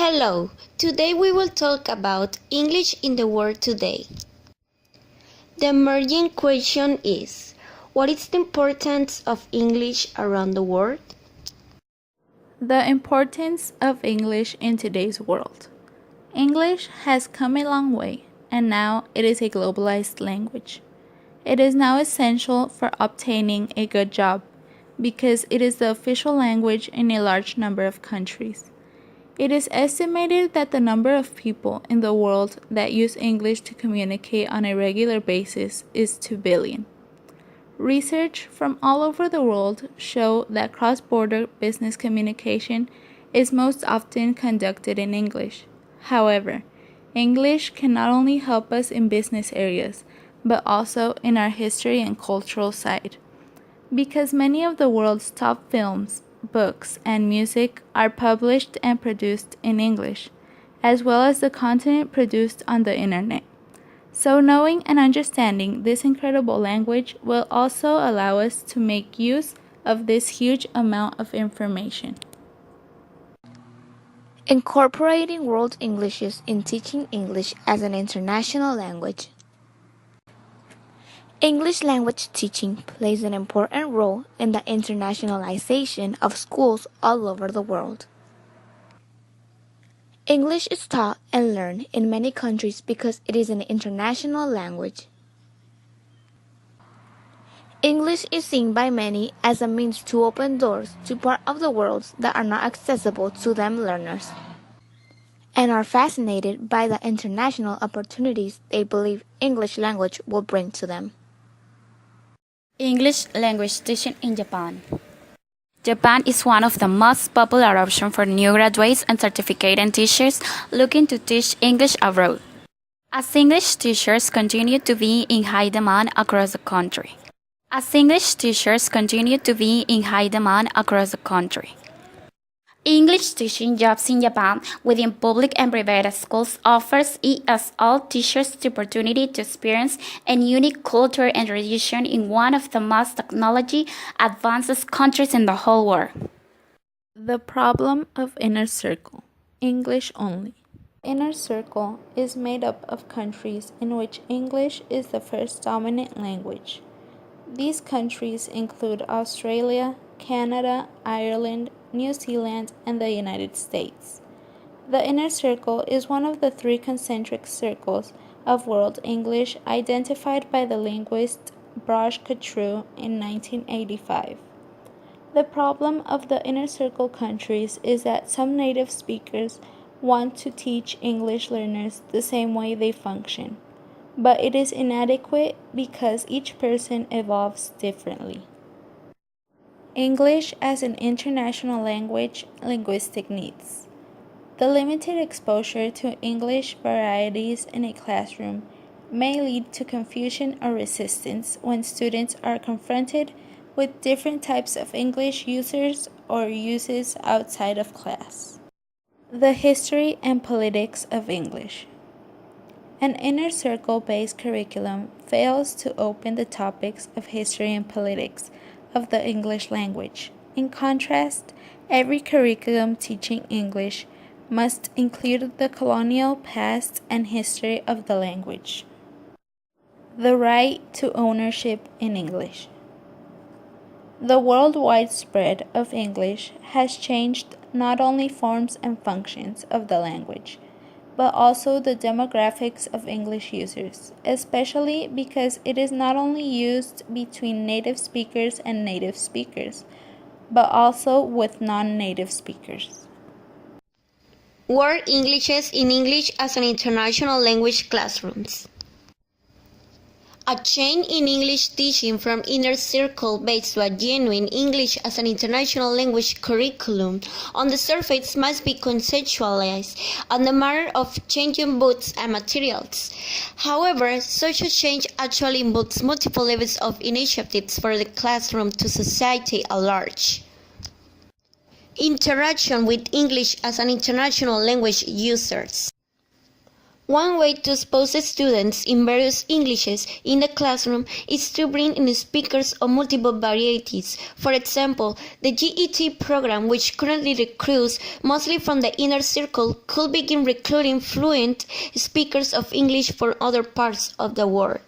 Hello, today we will talk about English in the world today. The emerging question is, what is the importance of English around the world? The importance of English in today's world. English has come a long way, and now it is a globalized language. It is now essential for obtaining a good job because it is the official language in a large number of countries. It is estimated that the number of people in the world that use English to communicate on a regular basis is 2 billion. Research from all over the world show that cross-border business communication is most often conducted in English. However, English can not only help us in business areas, but also in our history and cultural side. Because many of the world's top films, books, and music are published and produced in English, as well as the content produced on the internet. So knowing and understanding this incredible language will also allow us to make use of this huge amount of information. Incorporating world Englishes in teaching English as an international language. English language teaching plays an important role in the internationalization of schools all over the world. English is taught and learned in many countries because it is an international language. English is seen by many as a means to open doors to parts of the world that are not accessible to them learners, and are fascinated by the international opportunities they believe English language will bring to them. English language teaching in Japan. Japan is one of the most popular options for new graduates and certificate teachers looking to teach English abroad, as English teachers continue to be in high demand across the country. English teaching jobs in Japan within public and private schools offers E.L.T teachers the opportunity to experience a unique culture and tradition in one of the most technology-advanced countries in the whole world. The problem of inner circle. English only. Inner circle is made up of countries in which English is the first dominant language. These countries include Australia, Canada, Ireland, New Zealand, and the United States. The inner circle is one of the 3 concentric circles of World English identified by the linguist Couture in 1985. The problem of the inner circle countries is that some native speakers want to teach English learners the same way they function, but it is inadequate because each person evolves differently. English as an international language, linguistic needs. The limited exposure to English varieties in a classroom may lead to confusion or resistance when students are confronted with different types of English users or uses outside of class. The history and politics of English. An inner circle-based curriculum fails to open the topics of history and politics of the English language. In contrast, every curriculum teaching English must include the colonial past and history of the language. The right to ownership in English. The worldwide spread of English has changed not only forms and functions of the language, but also the demographics of English users, especially because it is not only used between native speakers and native speakers, but also with non-native speakers. Word Englishes in English as an international language classrooms. A change in English teaching from inner circle-based to a genuine English as an international language curriculum on the surface must be conceptualized on the matter of changing books and materials. However, such a change actually involves multiple levels of initiatives for the classroom to society at large. Interaction with English as an international language users. One way to expose students in various Englishes in the classroom is to bring in speakers of multiple varieties. For example, the E.L.T program, which currently recruits mostly from the inner circle, could begin recruiting fluent speakers of English from other parts of the world.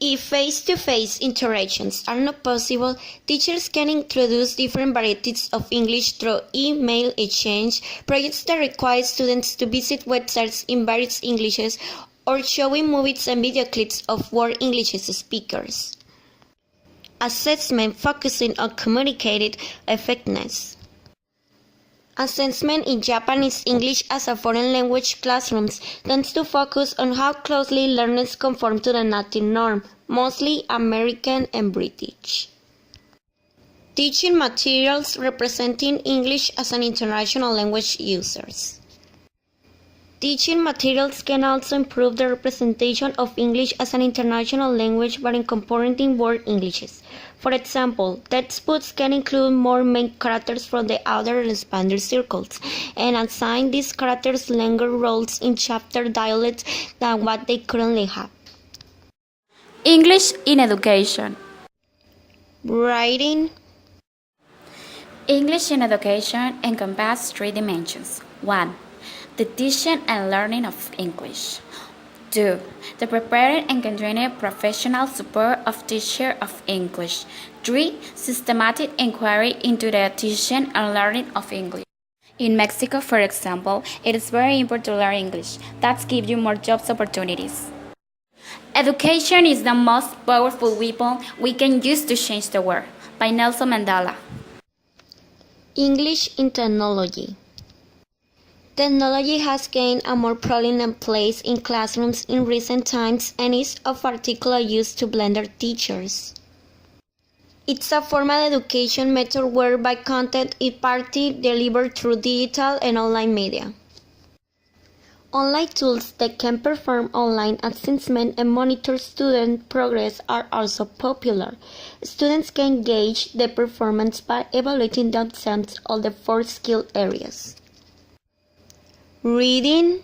If face-to-face interactions are not possible, teachers can introduce different varieties of English through email exchange, projects that require students to visit websites in various Englishes, or showing movies and video clips of world English speakers. Assessment focusing on communicated effectiveness. Assessment in Japanese English as a foreign language classrooms tends to focus on how closely learners conform to the native norm, mostly American and British. Teaching materials representing English as an international language users. Teaching materials can also improve the representation of English as an international language by incorporating word Englishes. For example, textbooks can include more main characters from the outer and expanded circles, and assign these characters longer roles in chapter dialects than what they currently have. English in education. Writing. English in education encompasses three dimensions. 1. The teaching and learning of English. 2. The preparing and continuing professional support of teachers of English. 3. Systematic inquiry into the teaching and learning of English. In Mexico, for example, it is very important to learn English. That gives you more job opportunities. Education is the most powerful weapon we can use to change the world. By Nelson Mandela. English in technology. Technology has gained a more prominent place in classrooms in recent times and is of particular use to blended teachers. It's a formal education method whereby content is partly delivered through digital and online media. Online tools that can perform online assessment and monitor student progress are also popular. Students can gauge their performance by evaluating themselves on the 4 skill areas: reading,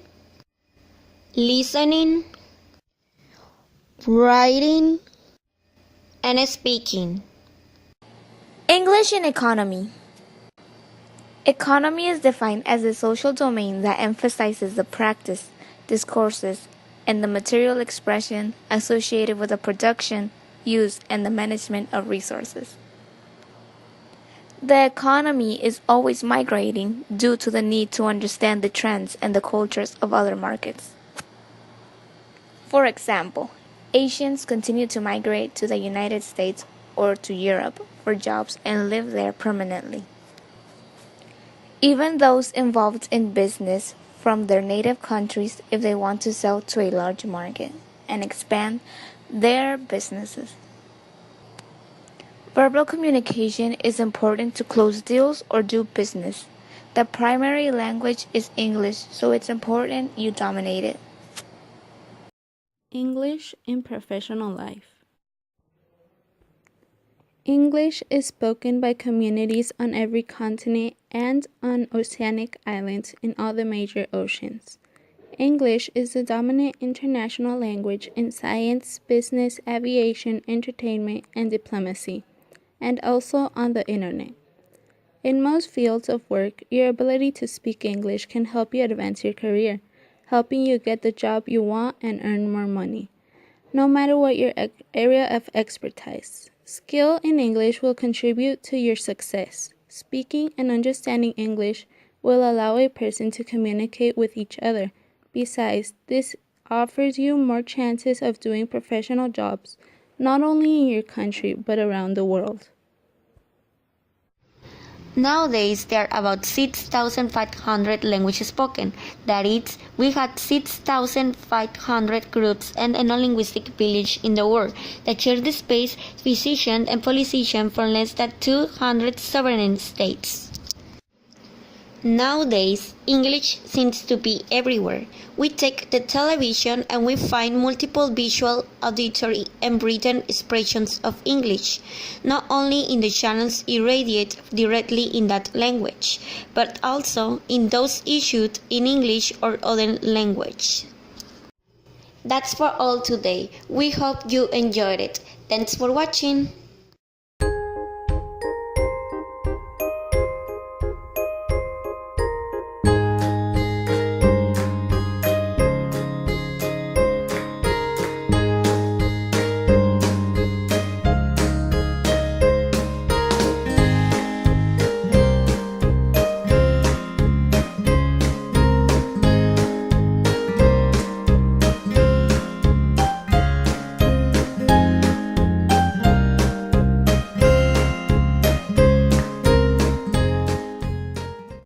listening, writing, and speaking. English in economy. Economy is defined as a social domain that emphasizes the practice, discourses, and the material expression associated with the production, use, and the management of resources. The economy is always migrating due to the need to understand the trends and the cultures of other markets. For example, Asians continue to migrate to the United States or to Europe for jobs and live there permanently. Even those involved in business from their native countries if they want to sell to a large market and expand their businesses. Verbal communication is important to close deals or do business. The primary language is English, so it's important you dominate it. English in professional life. English is spoken by communities on every continent and on oceanic islands in all the major oceans. English is the dominant international language in science, business, aviation, entertainment, and diplomacy, and also on the internet. In most fields of work, your ability to speak English can help you advance your career, helping you get the job you want and earn more money, no matter what your area of expertise. Skill in English will contribute to your success. Speaking and understanding English will allow a person to communicate with each other. Besides, this offers you more chances of doing professional jobs, not only in your country, but around the world. Nowadays, there are about 6,500 languages spoken. That is, we had 6,500 groups and a non-linguistic village in the world that share the space, physician, and politician from less than 200 sovereign states. Nowadays, English seems to be everywhere. We take the television and we find multiple visual, auditory, and written expressions of English, not only in the channels irradiated directly in that language, but also in those issued in English or other language. That's for all today. We hope you enjoyed it. Thanks for watching.